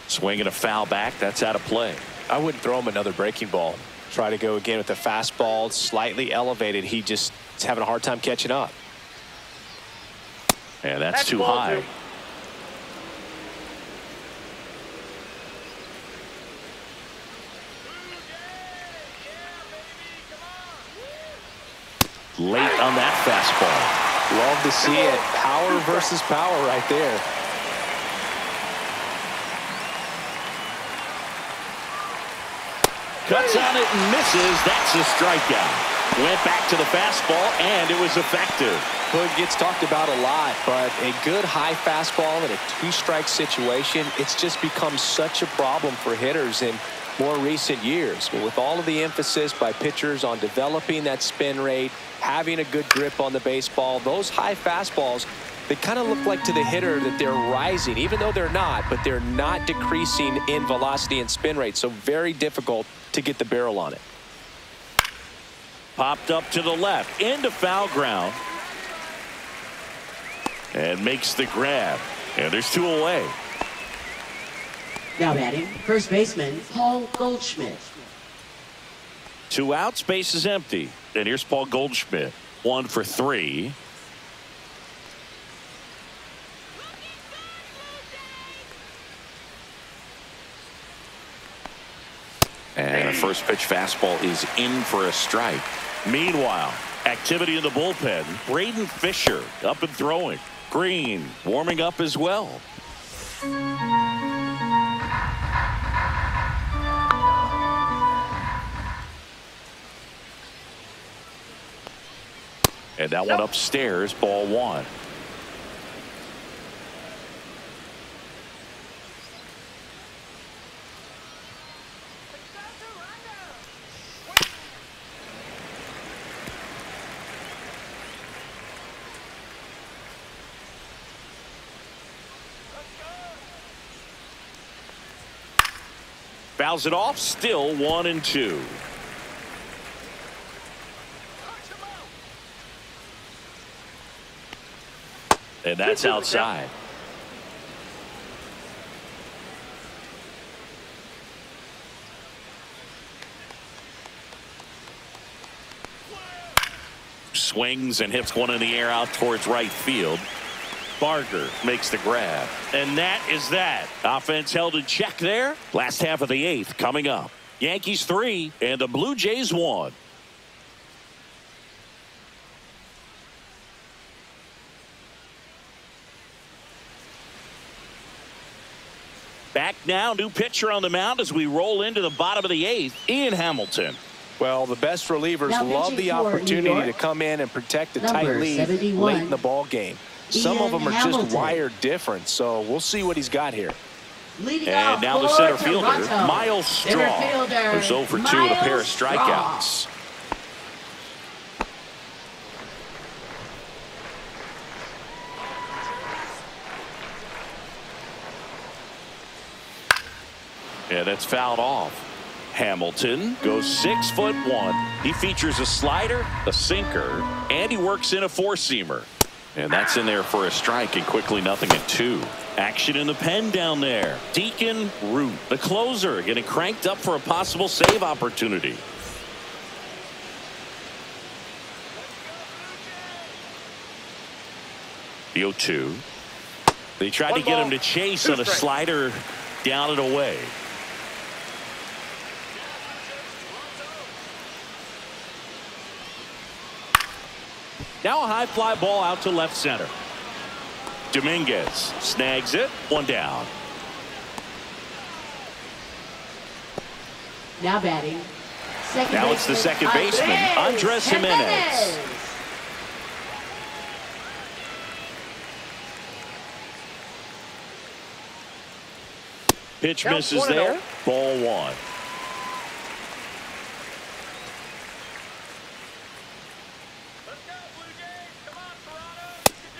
Swinging a foul back, that's out of play. I wouldn't throw him another breaking ball. Try to go again with the fastball, slightly elevated. He just is having a hard time catching up. And that's too high. 2. Late on that fastball. Love to see it. Power versus power right there. Cuts on it and misses. That's a strikeout. Went back to the fastball, and it was effective. Hood gets talked about a lot, but a good high fastball in a 2-strike situation, it's just become such a problem for hitters in more recent years. But with all of the emphasis by pitchers on developing that spin rate, having a good grip on the baseball, those high fastballs, they kind of look like to the hitter that they're rising, even though they're not, but they're not decreasing in velocity and spin rate. So very difficult to get the barrel on it. Popped up to the left into foul ground. And makes the grab. And there's 2 away. Now batting, first baseman, Paul Goldschmidt. 2 outs, base is empty. And here's Paul Goldschmidt. 1 for 3. And a first pitch fastball is in for a strike. Meanwhile, activity in the bullpen. Braden Fisher up and throwing. Green warming up as well. And that one upstairs, ball 1. Fouls it off, still 1-2. And that's outside. Swings and hits one in the air out towards right field. Barger makes the grab. And that is that. Offense held in check there. Last half of the 8th coming up. Yankees 3 and the Blue Jays 1. Back now, new pitcher on the mound as we roll into the bottom of the 8th, Ian Hamilton. Well, the best relievers love the opportunity to come in and protect a tight lead late in the ball game. Some of them are just wired different, so we'll see what he's got here. And now the center fielder, Miles Straw, who's 0 for 2 with a pair of strikeouts. And that's fouled off. Hamilton goes 6'1". He features a slider, a sinker, and he works in a four-seamer. And that's in there for a strike, and quickly 0-2. Action in the pen down there. Deacon Root, the closer, getting cranked up for a possible save opportunity. The 0-2. They tried to get him to chase on a slider down and away. Now a high fly ball out to left center. Dominguez snags it. 1 down. Now batting. Now it's the second baseman, Andres Jimenez. Pitch misses there. Ball 1.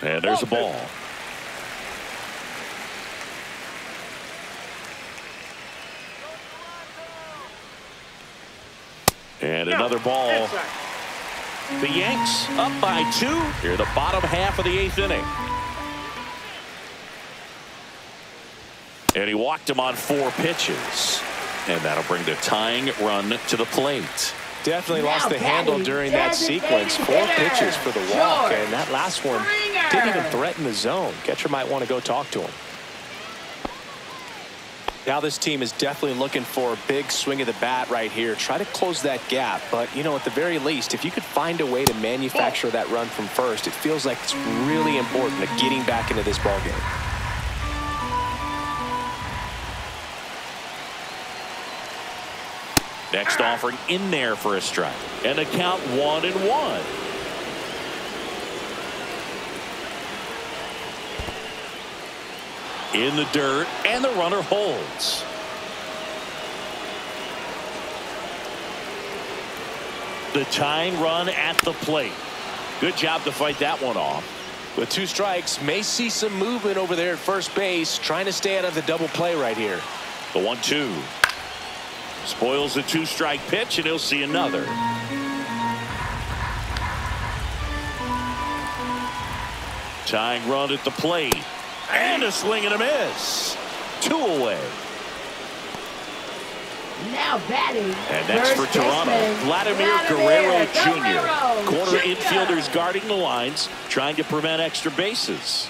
And there's a ball. And another ball. The Yanks up by 2 here, the bottom half of the 8th inning. And he walked him on 4 pitches. And that'll bring the tying run to the plate. Definitely lost the handle during that sequence. 4 pitches for the walk, and that last one didn't even threaten the zone. Catcher might want to go talk to him. Now this team is definitely looking for a big swing of the bat right here. Try to close that gap, but, you know, at the very least, if you could find a way to manufacture that run from first, it feels like it's really important to getting back into this ballgame. Next offering in there for a strike. And a count 1-1. In the dirt, and the runner holds. The tying run at the plate. Good job to fight that one off. With 2 strikes, may see some movement over there at first base, trying to stay out of the double play right here. The 1-2. Spoils the 2-strike pitch, and he'll see another. Tying run at the plate. And a swing and a miss. 2 away. Now batting. And that's for Toronto. Vladimir Guerrero Jr. Corner infielders guarding the lines, trying to prevent extra bases.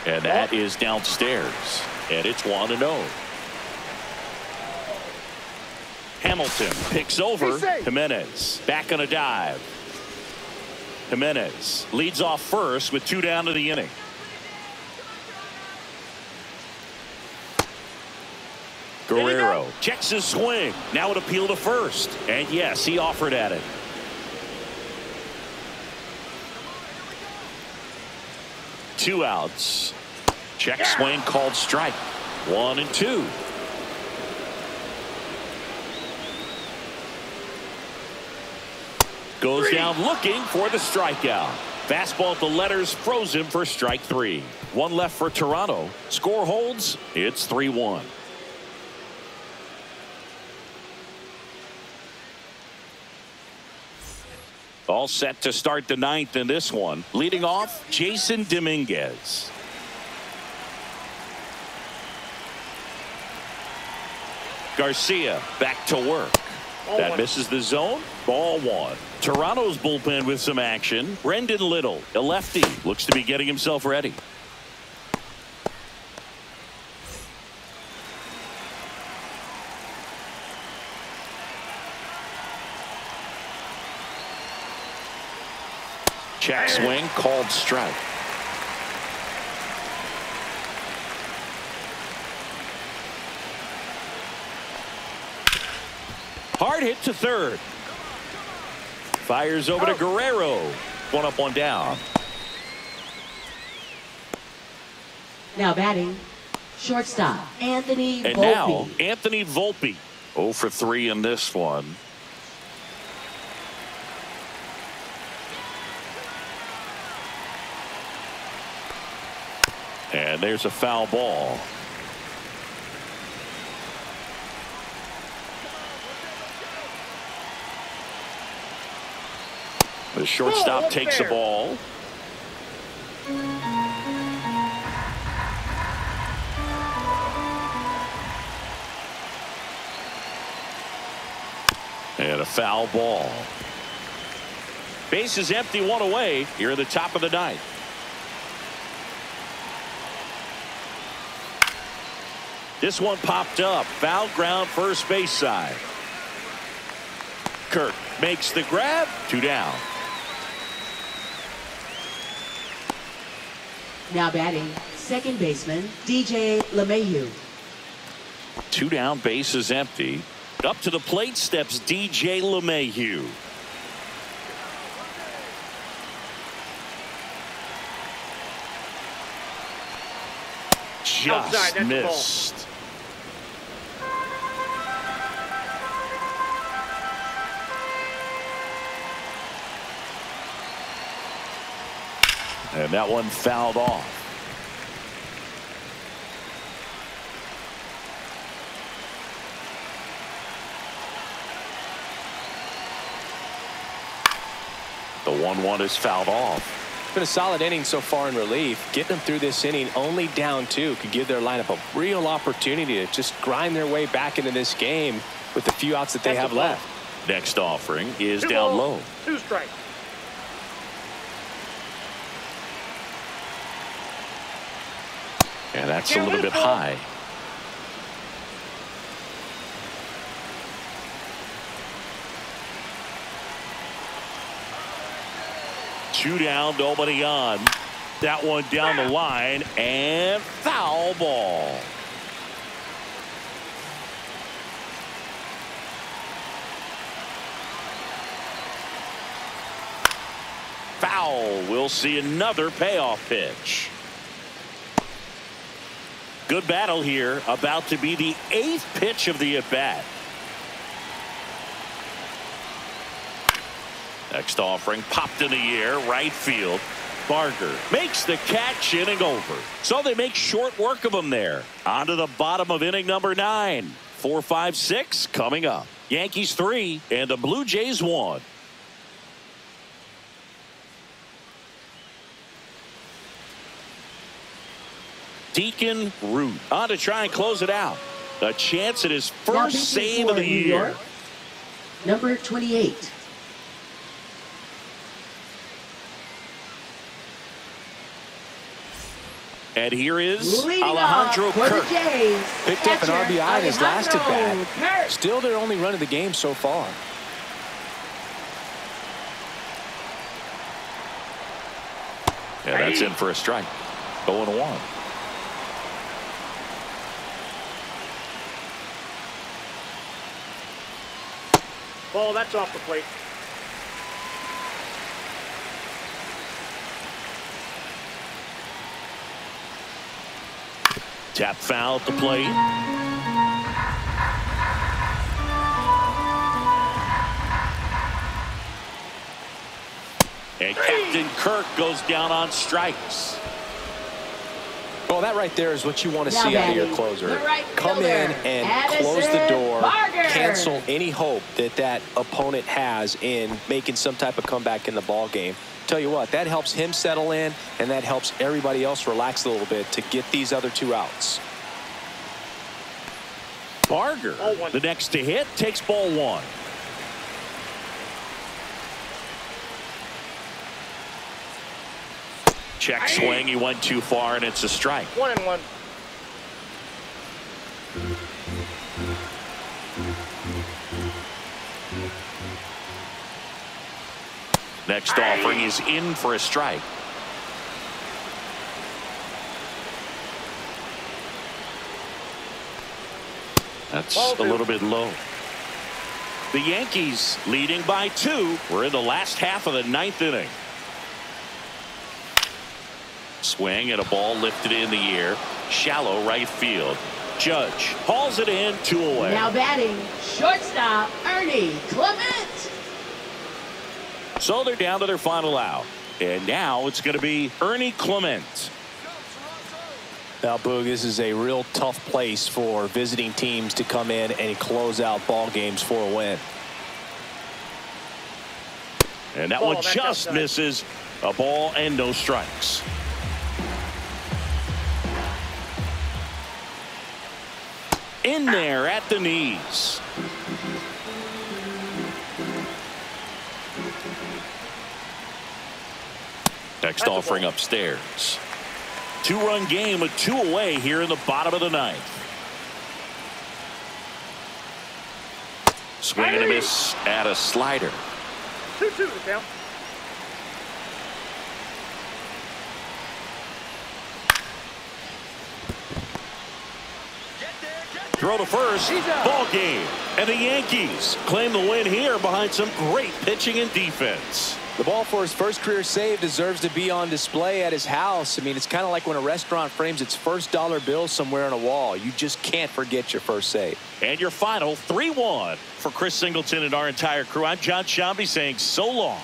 And that is downstairs. And it's 1-0. Hamilton picks over Jimenez. Back on a dive. Jimenez leads off first with 2 down to the inning. Guerrero checks his swing. Now an appeal to first. And yes, he offered at it. Two outs. Check swing called strike. 1-2. Goes down looking for the strikeout. Fastball at the letters froze him for strike 3. 1 left for Toronto. Score holds. It's 3-1. All set to start the 9th in this one. Leading off, Jason Dominguez. Garcia back to work. That misses the zone. Ball 1. Toronto's bullpen with some action. Brendan Little, a lefty, looks to be getting himself ready. Check swing, called strike. Hard hit to third. Fires over to Guerrero. One up, one down. Now batting, shortstop, Anthony Volpe. And now, Anthony Volpe. 0 for 3 in this one. And there's a foul ball. The shortstop takes the ball. And a foul ball. Base is empty, one away here at the top of the ninth. This one popped up. Foul ground, first base side. Kirk makes the grab. 2 down. Now batting, second baseman, DJ LeMahieu. 2 down, base is empty. Up to the plate steps DJ LeMahieu. Just missed. And that one fouled off. The 1-1 is fouled off. Been a solid inning so far in relief. Getting them through this inning only down 2 could give their lineup a real opportunity to just grind their way back into this game with the few outs that they have left. Next offering is down low. 2 strikes. And that's a little bit high. Two down, nobody on. That one down the line and foul ball. Foul. We'll see another payoff pitch. Good battle here. About to be the 8th pitch of the at-bat. Next offering popped in the air, right field. Barger makes the catch, inning over. So they make short work of him there. On to the bottom of inning number 9. 4, 5, 6 coming up. Yankees 3 and the Blue Jays 1. Deacon Root on to try and close it out. A chance at his first save of the year. Number 28. And here is Leading Alejandro off for Kirk. the Jays. Picked up an RBI in his last at bat. Kirk. Still their only run of the game so far. Yeah, that's in for a strike. 0-1. Ball, that's off the plate. Tap foul at the plate. And Captain Kirk goes down on strikes. Well, that right there is what you want to see out of your closer. Come in and Addison close the door, Barger. cancel any hope that that opponent has in making some type of comeback in the ball game. Tell you what, that helps him settle in, and that helps everybody else relax a little bit to get these other 2 outs. Barger, the next to hit, takes ball 1. Check swing, he went too far, and it's a strike. 1-1. Next offering is in for a strike. That's a little bit low. The Yankees leading by 2. We're in the last half of the 9th inning. Swing and a ball lifted in the air. Shallow right field. Judge hauls it in, 2 away. Now batting, shortstop Ernie Clement. So they're down to their final out. And now it's going to be Ernie Clement. Now, Boog, this is a real tough place for visiting teams to come in and close out ball games for a win. And that one just misses. A ball and no strikes. In there at the knees. Next offering upstairs. 2-run game with 2 away here in the bottom of the 9th. Swing and a miss at a slider. 2-2 the count. Throw to first. Ball game. And the Yankees claim the win here behind some great pitching and defense. The ball for his first career save deserves to be on display at his house. I mean, it's kind of like when a restaurant frames its first dollar bill somewhere on a wall. You just can't forget your first save. And your final 3-1 for Chris Singleton and our entire crew. I'm John Shambi saying so long.